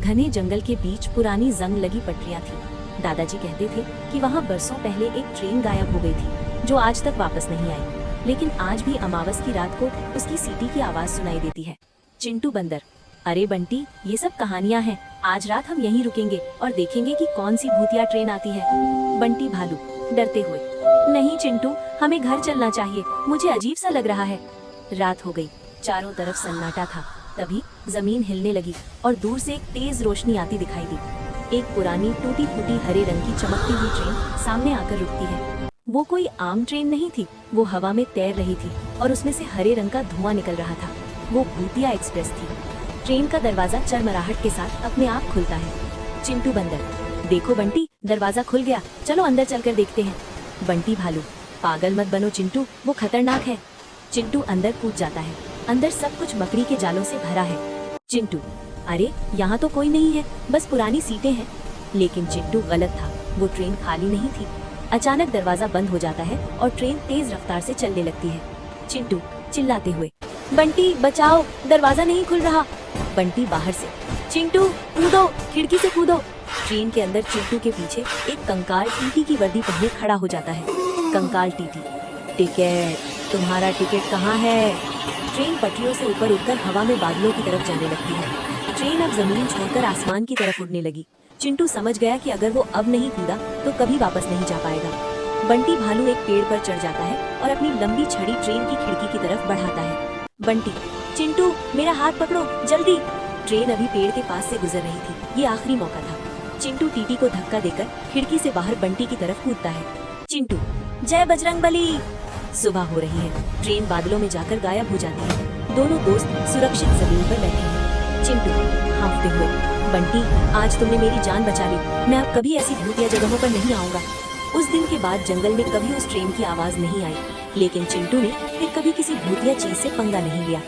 घने जंगल के बीच पुरानी जंग लगी पटरियां थी। दादाजी कहते थे कि वहाँ बरसों पहले एक ट्रेन गायब हो गई थी जो आज तक वापस नहीं आई, लेकिन आज भी अमावस की रात को उसकी सीटी की आवाज सुनाई देती है। चिंटू बंदर: अरे बंटी, ये सब कहानियाँ हैं। आज रात हम यहीं रुकेंगे और देखेंगे कि कौन सी भूतिया ट्रेन आती है। बंटी भालू डरते हुए: नहीं चिंटू, हमें घर चलना चाहिए, मुझे अजीब सा लग रहा है। रात हो गई, चारों तरफ सन्नाटा था। तभी जमीन हिलने लगी और दूर से एक तेज रोशनी आती दिखाई दी। एक पुरानी टूटी फूटी हरे रंग की चमकती हुई ट्रेन सामने आकर रुकती है। वो कोई आम ट्रेन नहीं थी, वो हवा में तैर रही थी और उसमें से हरे रंग का धुआं निकल रहा था। वो भूतिया एक्सप्रेस थी। ट्रेन का दरवाजा चरमराहट के साथ अपने आप खुलता है। चिंटू बंदर: देखो बंटी, दरवाजा खुल गया, चलो अंदर चलकर देखते हैं। बंटी भालू: पागल मत बनो चिंटू, वो खतरनाक है। चिंटू अंदर कूद जाता है। अंदर सब कुछ मकड़ी के जालों से भरा है। चिंटू: अरे यहाँ तो कोई नहीं है, बस पुरानी सीटें हैं। लेकिन चिंटू गलत था, वो ट्रेन खाली नहीं थी। अचानक दरवाजा बंद हो जाता है और ट्रेन तेज रफ्तार से चलने लगती है। चिंटू चिल्लाते हुए: बंटी बचाओ, दरवाजा नहीं खुल रहा। बंटी बाहर से: चिंटू कूदो, खिड़की से कूदो। ट्रेन के अंदर चिंटू के पीछे एक कंकाल टीटी की वर्दी पहने खड़ा हो जाता है। कंकाल टीटी: टिकट, तुम्हारा टिकट कहाँ है? ट्रेन पटरियों से ऊपर उठकर हवा में बादलों की तरफ जाने लगती है। ट्रेन अब जमीन छोड़कर आसमान की तरफ उड़ने लगी। चिंटू समझ गया कि अगर वो अब नहीं कूदा तो कभी वापस नहीं जा पाएगा। बंटी भालू एक पेड़ पर चढ़ जाता है और अपनी लंबी छड़ी ट्रेन की खिड़की की तरफ बढ़ाता है। बंटी: चिंटू मेरा हाथ पकड़ो, जल्दी। ट्रेन अभी पेड़ के पास से गुजर रही थी, ये आखिरी मौका था। चिंटू टीटी को धक्का देकर खिड़की से बाहर बंटी की तरफ कूदता है। चिंटू: जय बजरंगबली। सुबह हो रही है, ट्रेन बादलों में जाकर गायब हो जाती है। दोनों दोस्त सुरक्षित जमीन पर बैठे हैं। चिंटू हाँफते हुए: बंटी, आज तुमने मेरी जान बचा ली, मैं अब कभी ऐसी भूतिया जगहों पर नहीं आऊंगा। उस दिन के बाद जंगल में कभी उस ट्रेन की आवाज नहीं आई, लेकिन चिंटू ने फिर कभी किसी भूतिया चीज से पंगा नहीं लिया।